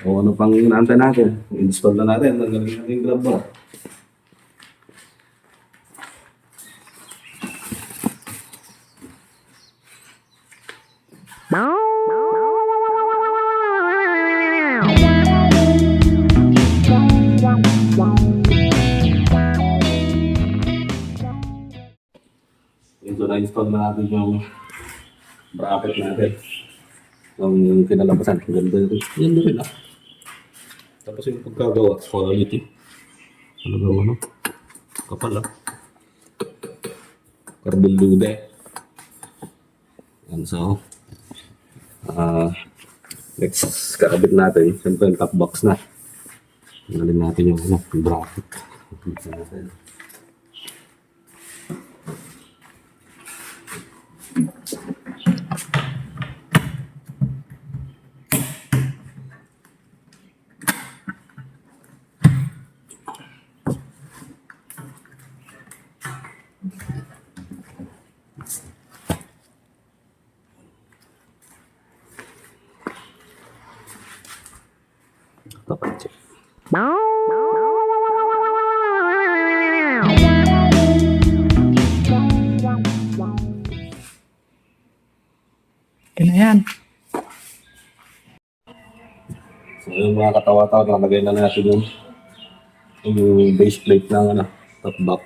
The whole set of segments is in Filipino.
O ano pang inaantay natin? Install na natin. Tanggalin natin yung grab bar. Ito na-install na natin yung bracket natin. Yung kinalabasan. Ganda rin. Ganda rin ah. Tapos yung pagkagawa, quality. Talagang ano? Kapal ah. Carbon dude. Yan so. Next kakabit natin. Siyempre yung top box na. Tanggalin natin yung ano, yung bracket. Ito natin. Tapat siya. Ano yan? So yung mga katawa-tawa, nalagay na natin yung base plate ng ano, top box.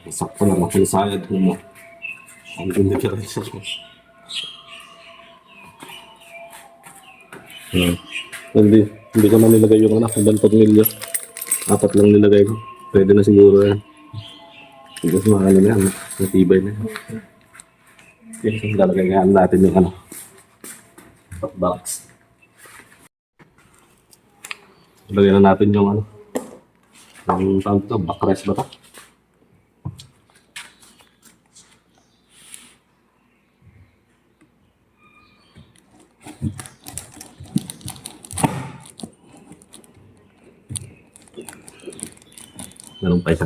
Sakto na makilisayad mo. Ang ganda siya rin sa hindi ko na nilagay yung anak, hanggang tornilyo. 4 lang nilagay ko. Pwede na siguro yan. Hindi ko makakala na yan. Matibay na yan. Okay, so lalagay nga natin yung ano, top box. Lagyan na natin yung ano, yung tawag ito, backrest ba ito? Meron pa isa.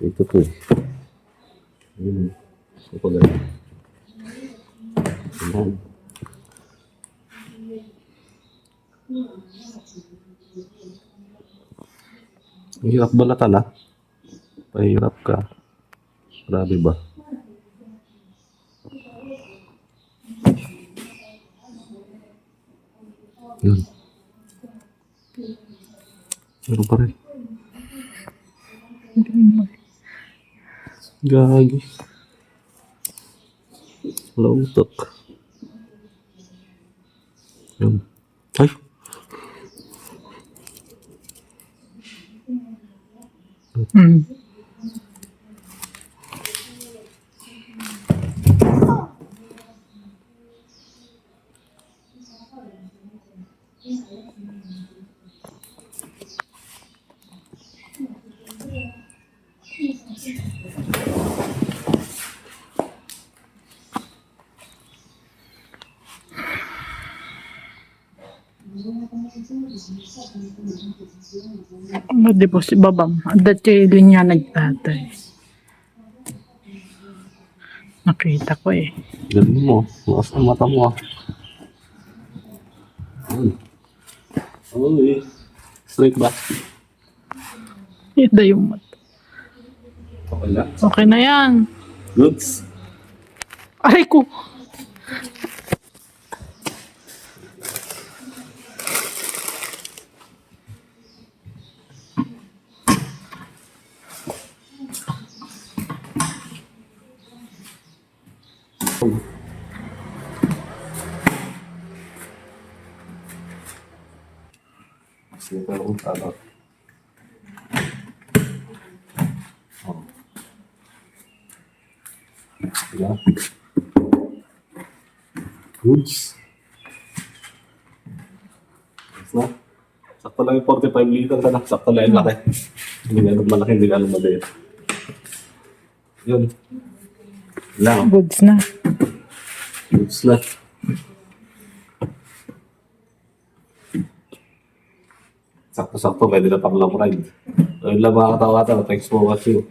Ito to eh. Ito pa ganyan. Ayan. Mahirap balatan ah. Pahirap ka. Grabe ba? Yun. Meron pa rin. Gagi. Lautok. Yun. Ay! Di po si babam. Adat yung linya nagtatay. Nakita ko eh. Ganun mo. Lakas ng mata mo ah. Uy. Straight ba? Ito yung mata. Okay na. Okay na yan. Goods. Aray ko. Sige, pero kung talo. Oh. Diba? Goods. No? Sakto lang yung 45 liters na. Sakto lang yung laki. Hindi ganun malaki, hindi ganun maliit. Yun. Lang. Goods na. Goods na. Sakto-sakto, pwede na pang long ride. So yun lang mga katawa-tawa. Thanks for watching.